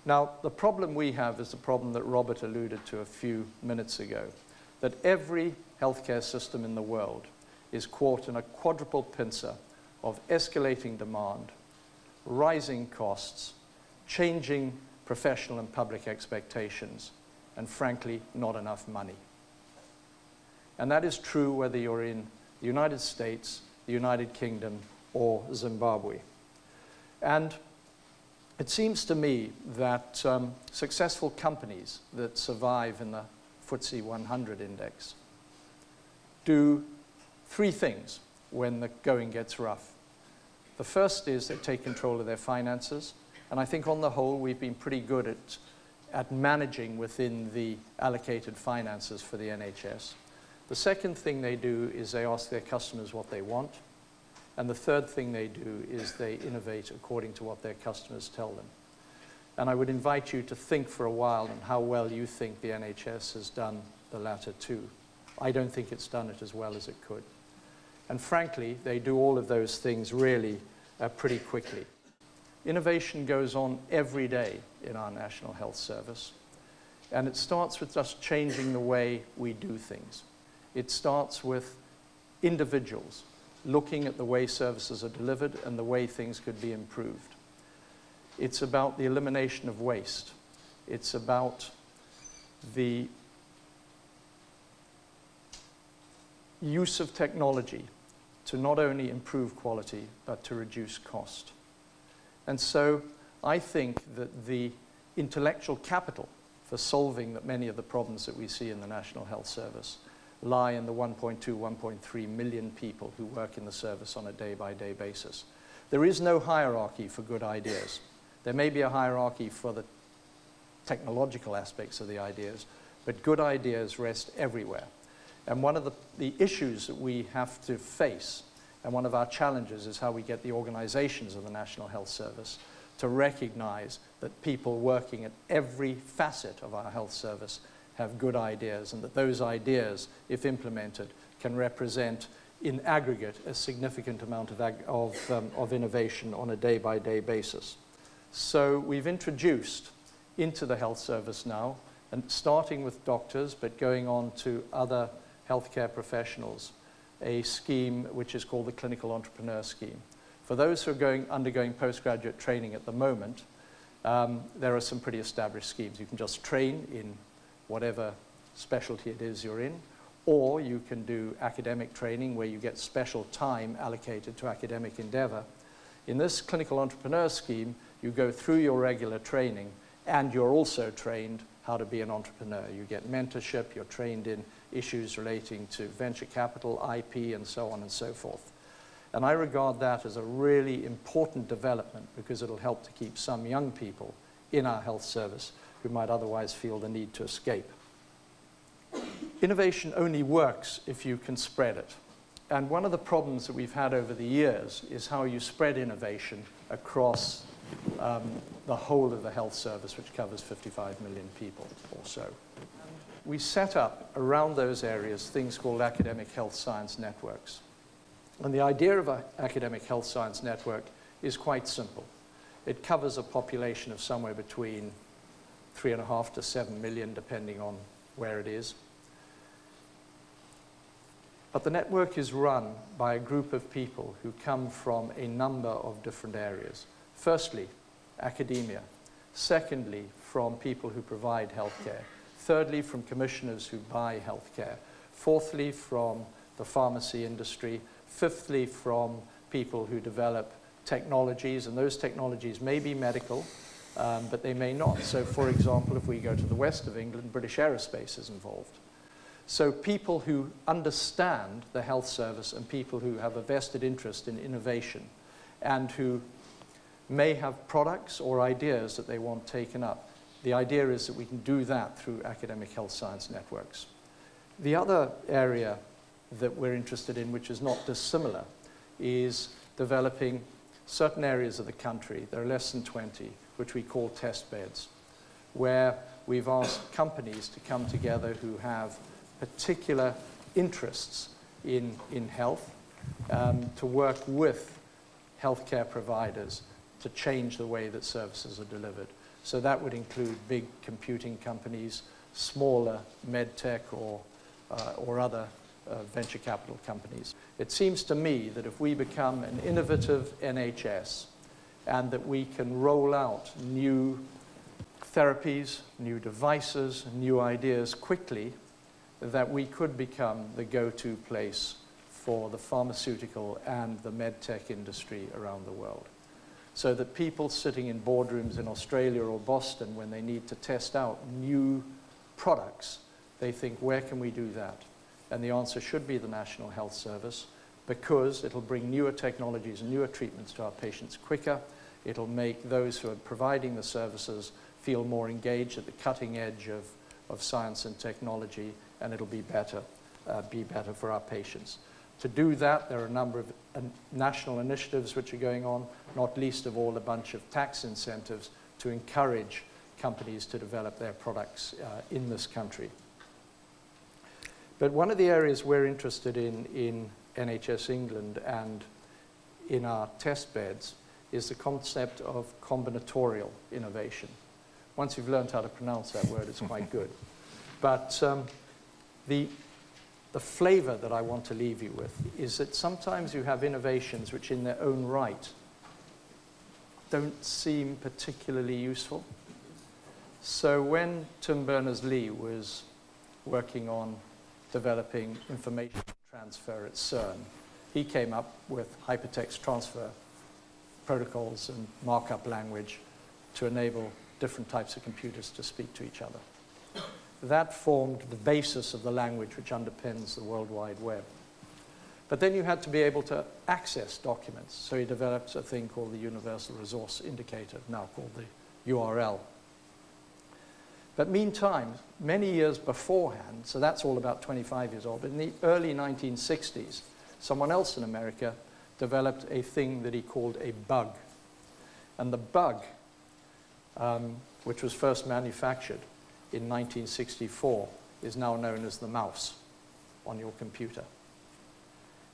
Now, the problem we have is the problem that Robert alluded to a few minutes ago, that every healthcare system in the world is caught in a quadruple pincer of escalating demand, rising costs, changing professional and public expectations, and frankly, not enough money. And that is true whether you're in the United States, the United Kingdom, or Zimbabwe. And it seems to me that successful companies that survive in the FTSE 100 index do three things when the going gets rough. The first is they take control of their finances, and I think on the whole we've been pretty good at managing within the allocated finances for the NHS. The second thing they do is they ask their customers what they want, and the third thing they do is they innovate according to what their customers tell them. And I would invite you to think for a while on how well you think the NHS has done the latter two. I don't think it's done it as well as it could. And frankly, they do all of those things really pretty quickly. Innovation goes on every day in our National Health Service, and it starts with just changing the way we do things. It starts with individuals looking at the way services are delivered and the way things could be improved. It's about the elimination of waste. It's about the use of technology to not only improve quality, but to reduce cost. And so I think that the intellectual capital for solving many of the problems that we see in the National Health Service lie in the 1.2, 1.3 million people who work in the service on a day-by-day basis. There is no hierarchy for good ideas. There may be a hierarchy for the technological aspects of the ideas, but good ideas rest everywhere. And one of the issues that we have to face, and one of our challenges, is how we get the organizations of the National Health Service to recognize that people working at every facet of our health service have good ideas, and that those ideas, if implemented, can represent in aggregate a significant amount of innovation on a day-by-day basis. So we've introduced into the health service now, and starting with doctors, but going on to other healthcare professionals, a scheme which is called the Clinical Entrepreneur Scheme. For those who are undergoing postgraduate training at the moment, there are some pretty established schemes. You can just train in whatever specialty it is you're in, or you can do academic training where you get special time allocated to academic endeavor. In this Clinical Entrepreneur Scheme, you go through your regular training, and you're also trained how to be an entrepreneur. You get mentorship, you're trained in issues relating to venture capital, IP, and so on and so forth. And I regard that as a really important development, because it'll help to keep some young people in our health service who might otherwise feel the need to escape. Innovation only works if you can spread it. And one of the problems that we've had over the years is how you spread innovation across the whole of the health service, which covers 55 million people or so. We set up around those areas things called academic health science networks. And the idea of an academic health science network is quite simple. It covers a population of somewhere between 3.5 to 7 million, depending on where it is. But the network is run by a group of people who come from a number of different areas. Firstly, academia. Secondly, from people who provide healthcare. Thirdly, from commissioners who buy healthcare. Fourthly, from the pharmacy industry. Fifthly, from people who develop technologies, and those technologies may be medical, but they may not. So, for example, if we go to the west of England, British Aerospace is involved. So people who understand the health service and people who have a vested interest in innovation and who may have products or ideas that they want taken up. The idea is that we can do that through academic health science networks. The other area that we're interested in, which is not dissimilar, is developing certain areas of the country, there are less than 20, which we call test beds, where we've asked companies to come together who have particular interests in health, to work with healthcare providers to change the way that services are delivered. So that would include big computing companies, smaller med tech or other venture capital companies. It seems to me that if we become an innovative NHS and that we can roll out new therapies, new devices, new ideas quickly, that we could become the go-to place for the pharmaceutical and the med tech industry around the world. So that people sitting in boardrooms in Australia or Boston, when they need to test out new products, they think, where can we do that? And the answer should be the National Health Service, because it'll bring newer technologies and newer treatments to our patients quicker. It'll make those who are providing the services feel more engaged at the cutting edge of science and technology, and it'll be better for our patients. To do that, there are a number of national initiatives which are going on, not least of all a bunch of tax incentives to encourage companies to develop their products in this country. But one of the areas we're interested in NHS England and in our test beds is the concept of combinatorial innovation. Once you've learned how to pronounce that word, it's quite good. But the flavor that I want to leave you with is that sometimes you have innovations which in their own right don't seem particularly useful. So when Tim Berners-Lee was working on developing information transfer at CERN, he came up with hypertext transfer protocols and markup language to enable different types of computers to speak to each other. That formed the basis of the language which underpins the World Wide Web. But then you had to be able to access documents, so he developed a thing called the Universal Resource Indicator, now called the URL. But meantime, many years beforehand, so that's all about 25 years old, but in the early 1960s, someone else in America developed a thing that he called a bug. And the bug, which was first manufactured in 1964, is now known as the mouse on your computer.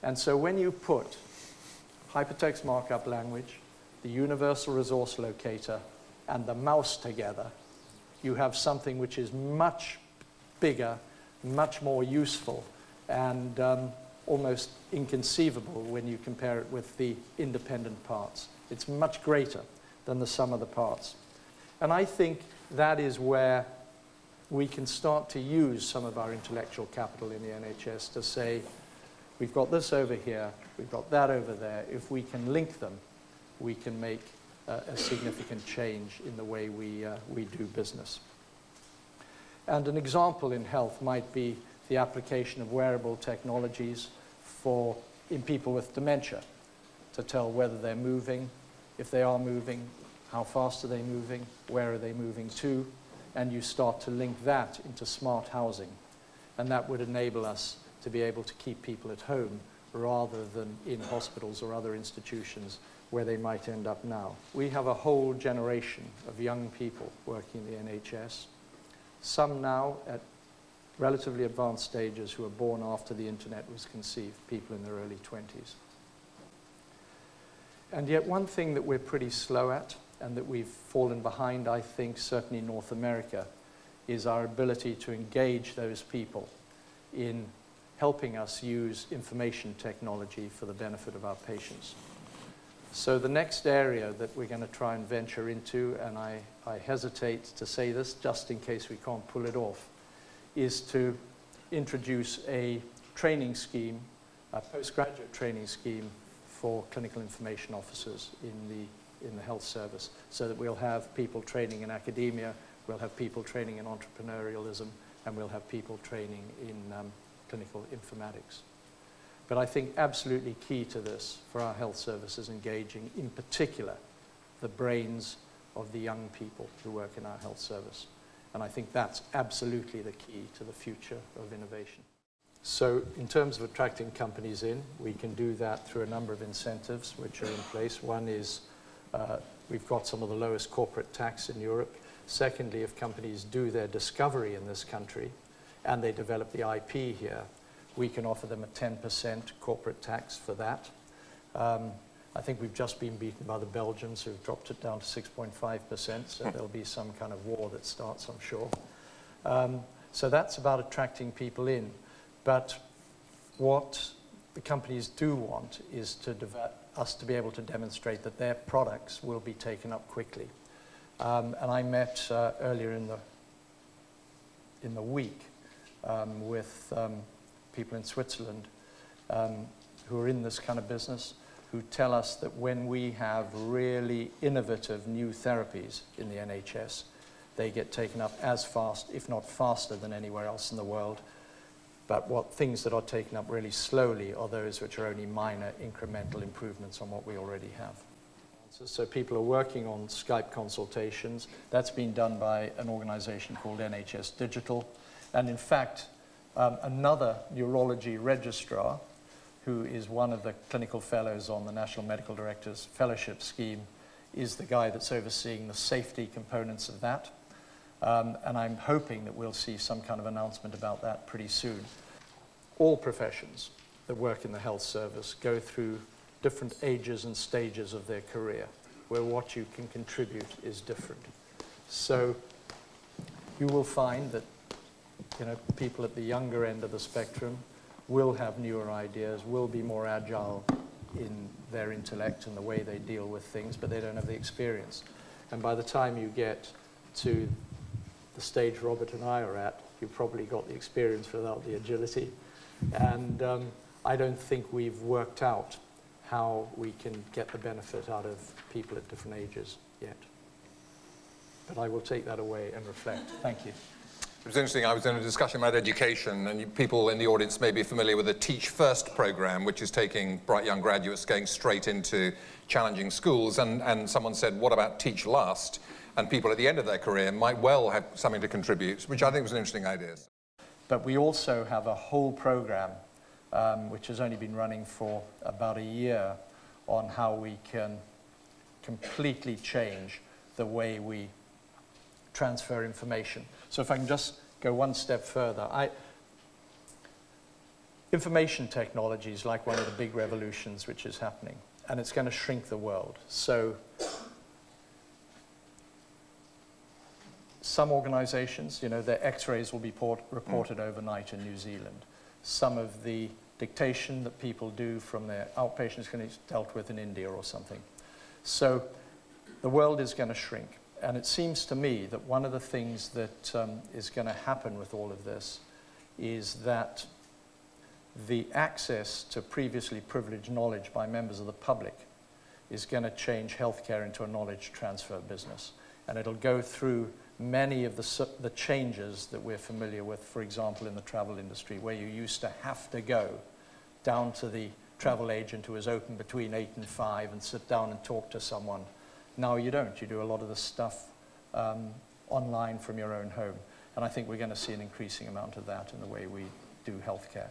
And so when you put hypertext markup language, the universal resource locator, and the mouse together, you have something which is much bigger, much more useful, and almost inconceivable when you compare it with the independent parts. It's much greater than the sum of the parts. And I think that is where we can start to use some of our intellectual capital in the NHS to say, we've got this over here, we've got that over there. If we can link them, we can make a significant change in the way we do business. And an example in health might be the application of wearable technologies in people with dementia to tell whether they're moving, if they are moving, how fast are they moving, where are they moving to, and you start to link that into smart housing. And that would enable us to be able to keep people at home rather than in hospitals or other institutions where they might end up now. We have a whole generation of young people working in the NHS, some now at relatively advanced stages who were born after the internet was conceived, people in their early 20s. And yet one thing that we're pretty slow at, and that we've fallen behind, I think, certainly in North America, is our ability to engage those people in helping us use information technology for the benefit of our patients. So the next area that we're going to try and venture into, and I hesitate to say this just in case we can't pull it off, is to introduce a training scheme, a postgraduate training scheme for clinical information officers in the health service, so that we'll have people training in academia, we'll have people training in entrepreneurialism, and we'll have people training in clinical informatics. But I think absolutely key to this for our health service is engaging, in particular, the brains of the young people who work in our health service. And I think that's absolutely the key to the future of innovation. So in terms of attracting companies in, we can do that through a number of incentives which are in place. One is we've got some of the lowest corporate tax in Europe. Secondly, if companies do their discovery in this country and they develop the IP here, we can offer them a 10% corporate tax for that. I think we've just been beaten by the Belgians, who've dropped it down to 6.5%, so there'll be some kind of war that starts, I'm sure. So that's about attracting people in. But what the companies do want is us to be able to demonstrate that their products will be taken up quickly. And I met earlier in the week with people in Switzerland who are in this kind of business, who tell us that when we have really innovative new therapies in the NHS, they get taken up as fast, if not faster, than anywhere else in the world. But things that are taken up really slowly are those which are only minor incremental improvements on what we already have. So people are working on Skype consultations. That's been done by an organization called NHS Digital. And in fact, another neurology registrar, who is one of the clinical fellows on the National Medical Directors Fellowship Scheme, is the guy that's overseeing the safety components of that. And I'm hoping that we'll see some kind of announcement about that pretty soon. All professions that work in the health service go through different ages and stages of their career, where what you can contribute is different. So you will find that, you know, people at the younger end of the spectrum will have newer ideas, will be more agile in their intellect and the way they deal with things, but they don't have the experience. And by the time you get to the stage Robert and I are at, you've probably got the experience without the agility. And I don't think we've worked out how we can get the benefit out of people at different ages yet. But I will take that away and reflect. Thank you. It was interesting, I was in a discussion about education, and people in the audience may be familiar with the Teach First program, which is taking bright young graduates going straight into challenging schools, and someone said, what about Teach Last? And people at the end of their career might well have something to contribute, which I think was an interesting idea. But we also have a whole program, which has only been running for about a year, on how we can completely change the way we transfer information. So if I can just go one step further, information technology is like one of the big revolutions which is happening, and it's going to shrink the world. So some organizations, you know, their x-rays will be reported overnight in New Zealand. Some of the dictation that people do from their outpatients is going to be dealt with in India or something. So the world is going to shrink. And it seems to me that one of the things that is going to happen with all of this is that the access to previously privileged knowledge by members of the public is going to change healthcare into a knowledge transfer business. And it'll go through many of the changes that we're familiar with, for example, in the travel industry, where you used to have to go down to the travel agent who was open between 8 and 5 and sit down and talk to someone. Now you don't. You do a lot of the stuff online from your own home. And I think we're going to see an increasing amount of that in the way we do healthcare.